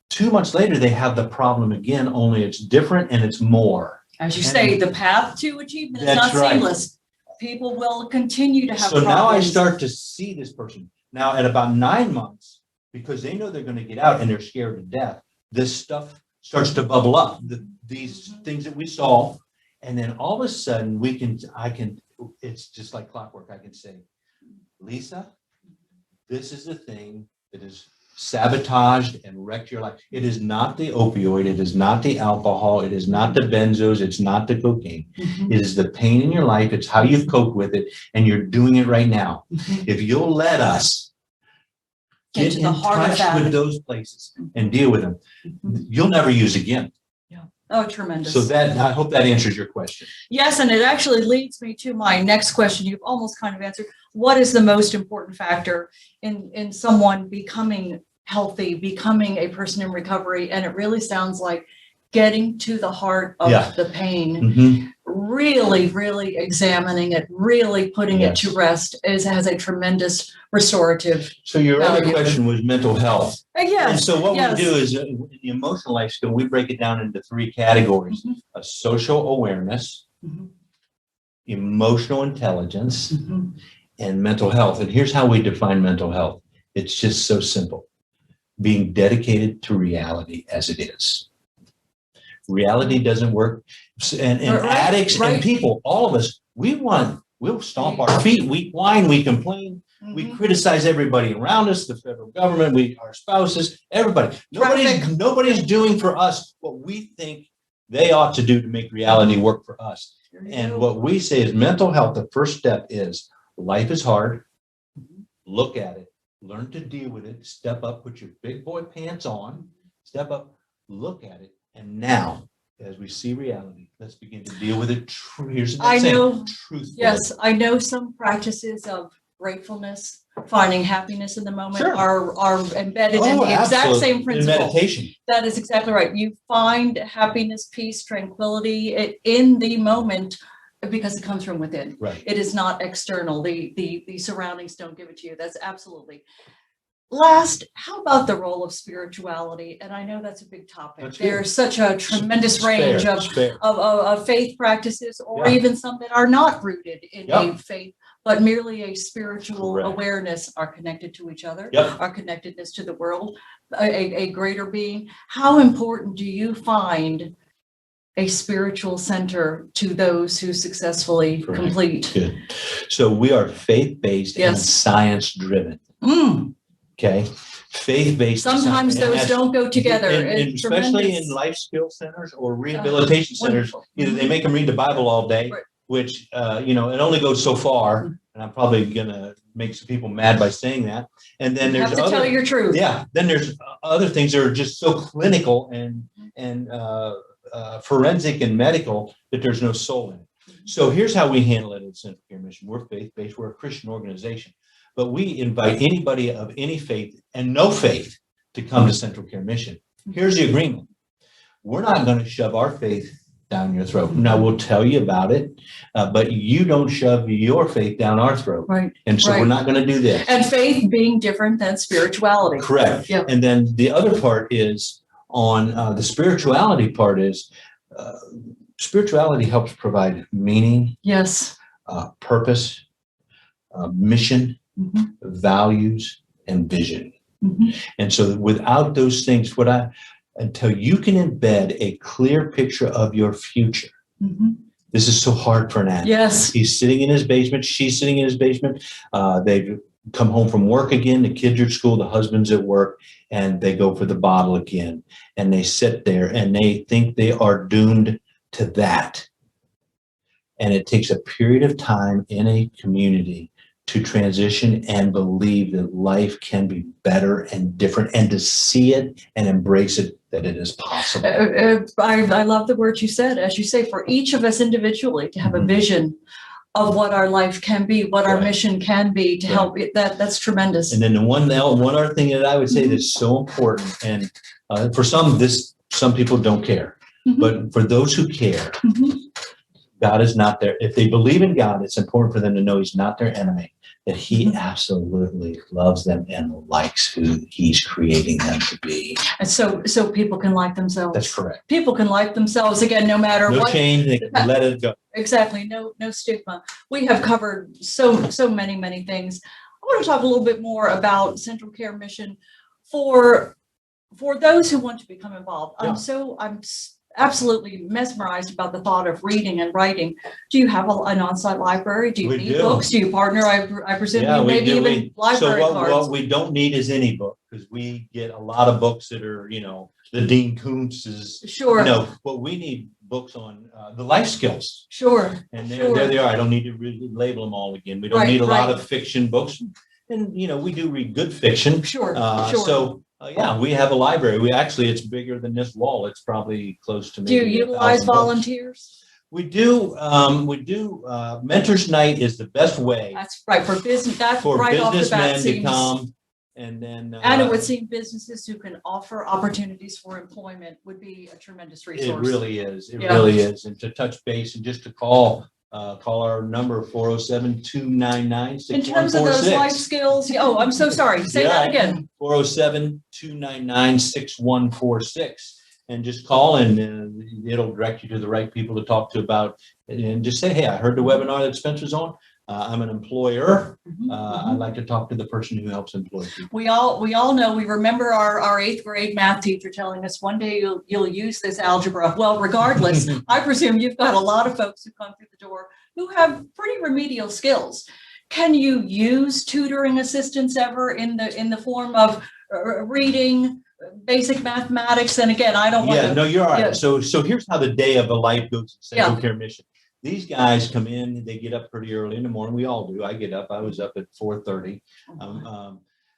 2 months later, they have the problem again, only it's different and it's more.
As you say, the path to achievement is not
That's right.
seamless. People will continue to have
So
problems.
now I start to see this person. Now at about 9 months, because they know they're going to get out and they're scared to death, this stuff starts to bubble up, these things that we saw. And then all of a sudden it's just like clockwork. I can say, Lisa, this is the thing that is sabotaged and wrecked your life. It is not the opioid. It is not the alcohol. It is not the benzos. It's not the cocaine. It is the pain in your life. It's how you've coped with it. And you're doing it right now. If you'll let us get in touch with those places and deal with them, you'll never use again.
Oh, tremendous.
So I hope that answers your question.
Yes, and it actually leads me to my next question. You've almost kind of answered. What is the most important factor in someone becoming healthy, becoming a person in recovery? And it really sounds like getting to the heart of the pain, really, really examining it, really putting it to rest has a tremendous restorative.
So your other question was mental health.
Yes.
And so what we do is in the emotional life skill, we break it down into 3 categories: social awareness, emotional intelligence, and mental health. And here's how we define mental health. It's just so simple: being dedicated to reality as it is. Reality doesn't work. And addicts and people, all of us, we'll stomp our feet, we whine, we complain, we criticize everybody around us, the federal government, our spouses, everybody. Nobody's doing for us what we think they ought to do to make reality work for us. And what we say is mental health, the first step is life is hard. Look at it, learn to deal with it, step up, put your big boy pants on, step up, look at it. And now, as we see reality, let's begin to deal with it. Here's the thing, truthfully.
Yes, I know some practices of gratefulness, finding happiness in the moment are embedded in the exact same principle.
In meditation.
That is exactly right. You find happiness, peace, tranquility in the moment because it comes from within.
Right.
It is not external. The surroundings don't give it to you. That's absolutely. Last, how about the role of spirituality? And I know that's a big topic. There's such a tremendous range of faith practices, or even some that are not rooted in a faith, but merely a spiritual awareness, are connected to each other, our connectedness to the world, a greater being. How important do you find a spiritual center to those who successfully complete?
Good. So we are faith-based and science-driven. Okay, faith-based.
Sometimes those don't go together,
especially in life skill centers or rehabilitation centers. Either they make them read the Bible all day, which it only goes so far, and I'm probably gonna make some people mad by saying that. And then there's
have to tell your truth.
Yeah. Then there's other things that are just so clinical and forensic and medical that there's no soul in it. So here's how we handle it at Central Care Mission. We're faith-based. We're a Christian organization. But we invite anybody of any faith and no faith to come to Central Care Mission. Here's the agreement. We're not going to shove our faith down your throat. Now, we'll tell you about it, but you don't shove your faith down our throat.
Right.
And so we're not going to do this.
And faith being different than spirituality.
Correct. Yeah. And then the other part is on the spirituality part is spirituality helps provide meaning.
Yes.
Purpose, mission, values, and vision. And so without those things, until you can embed a clear picture of your future, this is so hard for an addict.
Yes.
He's sitting in his basement. She's sitting in his basement. They've come home from work again. The kids are at school. The husband's at work. And they go for the bottle again. And they sit there and they think they are doomed to that. And it takes a period of time in a community to transition and believe that life can be better and different, and to see it and embrace it, that it is possible.
I love the words you said. As you say, for each of us individually to have a vision of what our life can be, what our mission can be, to help it, that's tremendous.
And then the one other thing that I would say that's so important, and for some people don't care, but for those who care, God is not there. If they believe in God, it's important for them to know He's not their enemy, that He absolutely loves them and likes who He's creating them to be.
And so people can like themselves.
That's correct.
People can like themselves, again, no matter what.
No shame, they can let it go.
Exactly. No stigma. We have covered so many things. I want to talk a little bit more about Central Care Mission for for those who want to become involved,
Yeah.
absolutely mesmerized about the thought of reading and writing. Do you have an on-site library? Do you need books? Do you partner? I presume you maybe even library cards.
What we don't need is any book, because we get a lot of books that are, the Dean Koontz's.
Sure.
What we need books on the life skills.
Sure.
And there they are. I don't need to really label them all again. We don't need a lot of fiction books. And, we do read good fiction.
Sure.
So, we have a library. It's bigger than this wall. It's probably close to me.
Do you utilize volunteers?
We do. Mentors Night is the best way.
That's right. For business, that's
for
right off the bat
businessmen to come. And then,
and it would seem businesses who can offer opportunities for employment would be a tremendous resource.
It really is. It really is. And to touch base and just to call our number 407-299-6146.
In terms of those life skills, oh, I'm so sorry. Say that again.
407-299-6146. And just call and it'll direct you to the right people to talk to about it. And just say, hey, I heard the webinar that Spencer's on. I'm an employer. I'd like to talk to the person who helps employ people.
We all know, we remember our 8th grade math teacher telling us one day you'll use this algebra. Well, regardless, I presume you've got a lot of folks who come through the door who have pretty remedial skills. Can you use tutoring assistance ever in the form of reading, basic mathematics? And again, I don't want to.
No, you're all right. Yeah. So here's how the day of a life goes in Central Care Mission. These guys come in, they get up pretty early in the morning. We all do. I get up. I was up at 4:30.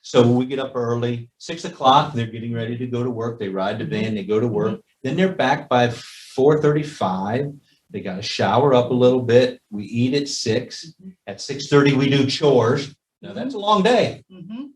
So we get up early, 6 o'clock. They're getting ready to go to work. They ride the van, they go to work. Then they're back by 4:35. They got to shower up a little bit. We eat at 6. At 6:30, we do chores. Now that's a long day,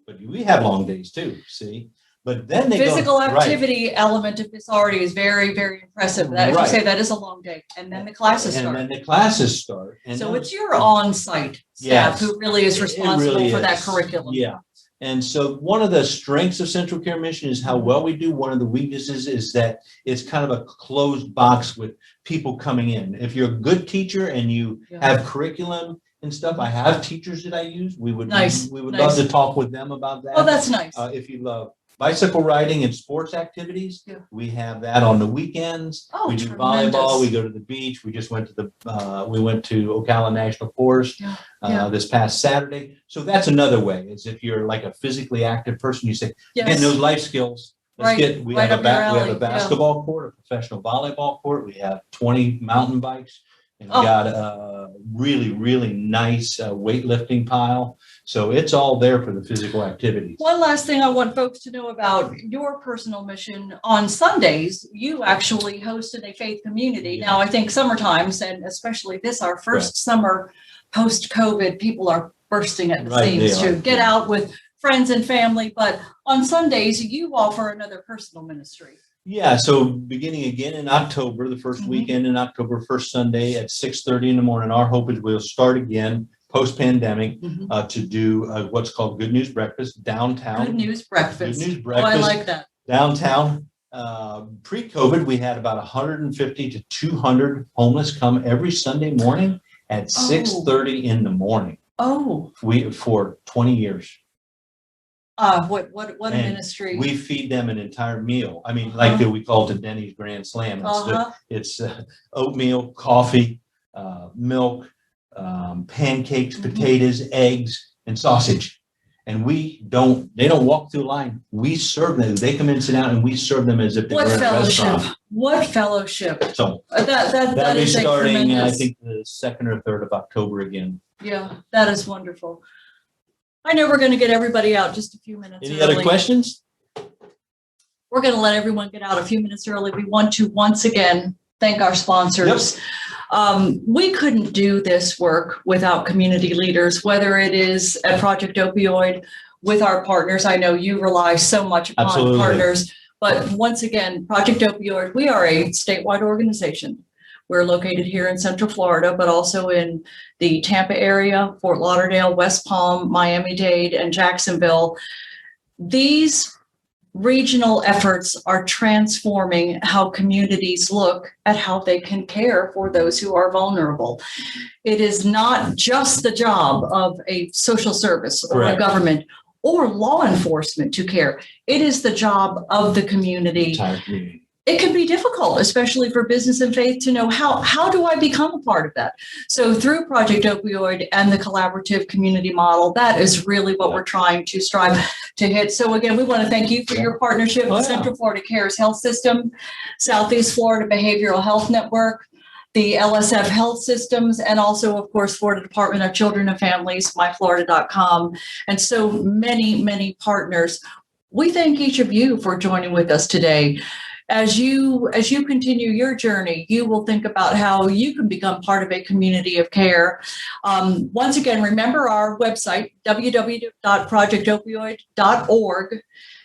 but we have long days too. See. But then they
physical activity element of this already is very, very impressive. That, as you say, that is a long day. And then the classes start.
And then the classes start. And
so it's your on-site staff who really is responsible for that curriculum.
Yeah. And so one of the strengths of Central Care Mission is how well we do. One of the weaknesses is that it's kind of a closed box with people coming in. If you're a good teacher and you have curriculum and stuff, I have teachers that I use. We would love to talk with them about that.
Oh, that's nice.
If you love bicycle riding and sports activities, we have that on the weekends. We do volleyball. We go to the beach. We just went to we went to Ocala National Forest this past Saturday. So that's another way. Is if you're like a physically active person, you say, getting those life skills. We have a basketball court, a professional volleyball court. We have 20 mountain bikes. And we got a really, really nice weightlifting pile. So it's all there for the physical activities.
One last thing I want folks to know about your personal mission. On Sundays, you actually hosted a faith community. Now, I think summer times, and especially this, our first summer post-COVID, people are bursting at the seams to get out with friends and family. But on Sundays, you offer another personal ministry.
Yeah, so beginning again in October, the first weekend in October, first Sunday at 6:30 in the morning, our hope is we'll start again post-pandemic to do what's called Good News Breakfast downtown.
Good News Breakfast.
Good News Breakfast.
Oh, I like that.
Downtown. Pre-COVID, we had about 150 to 200 homeless come every Sunday morning at 6:30 in the morning. For 20 years.
What a ministry.
We feed them an entire meal. I mean, we call it the Denny's Grand Slam. It's oatmeal, coffee, milk, pancakes, potatoes, eggs, and sausage. And they don't walk through a line. We serve them. They come in, sit down, and we serve them as if they were in a restaurant.
What fellowship.
So
that is
starting, I think, the 2nd or 3rd of October again.
Yeah, that is wonderful. I know we're going to get everybody out just a few minutes early.
Any other questions?
We're going to let everyone get out a few minutes early. We want to once again thank our sponsors. We couldn't do this work without community leaders, whether it is at Project Opioid with our partners. I know you rely so much upon partners, but once again, Project Opioid, we are a statewide organization. We're located here in Central Florida, but also in the Tampa area, Fort Lauderdale, West Palm, Miami-Dade, and Jacksonville. These regional efforts are transforming how communities look at how they can care for those who are vulnerable. It is not just the job of a social service or a government or law enforcement to care. It is the job of the community.
Entire community.
It can be difficult, especially for business and faith, to know how do I become a part of that? So through Project Opioid and the collaborative community model, that is really what we're trying to strive to hit. So again, we want to thank you for your partnership with Central Florida Cares Health System, Southeast Florida Behavioral Health Network, the LSF Health Systems, and also, of course, Florida Department of Children and Families, myflorida.com, and so many, many partners. We thank each of you for joining with us today. As you continue your journey, you will think about how you can become part of a community of care. Once again, remember our website, www.projectopioid.org.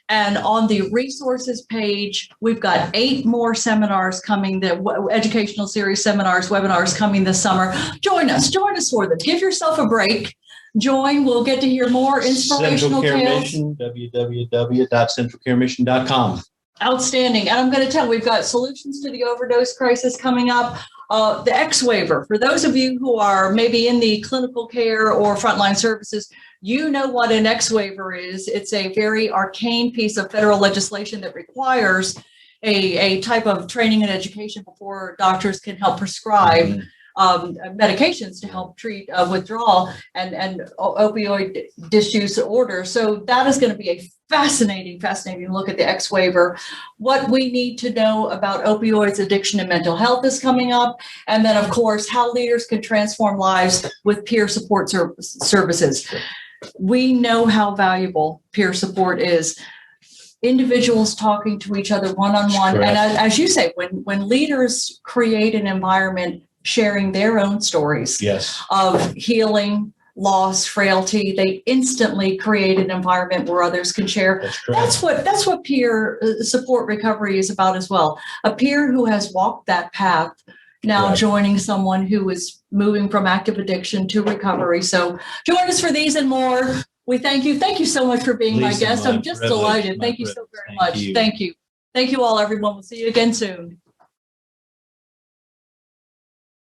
And on the resources page, we've got 8 more seminars coming, the educational series seminars, webinars coming this summer. Join us for them. Give yourself a break. Join. We'll get to hear more inspirational tales.
Central Care Mission, www.centralcaremission.com.
Outstanding. And I'm going to tell you, we've got solutions to the overdose crisis coming up. The X waiver, for those of you who are maybe in the clinical care or frontline services, you know what an X waiver is. It's a very arcane piece of federal legislation that requires a type of training and education before doctors can help prescribe medications to help treat withdrawal and opioid disuse order. So that is going to be a fascinating look at the X waiver. What we need to know about opioids, addiction, and mental health is coming up. And then, of course, how leaders can transform lives with peer support services. We know how valuable peer support is. Individuals talking to each other one-on-one. And as you say, when leaders create an environment sharing their own stories of healing, loss, frailty, they instantly create an environment where others can share. That's what peer support recovery is about as well. A peer who has walked that path, now joining someone who is moving from active addiction to recovery. So join us for these and more. We thank you. Thank you so much for being my guest. I'm just delighted. Thank you so very much. Thank you. Thank you all, everyone. We'll see you again soon.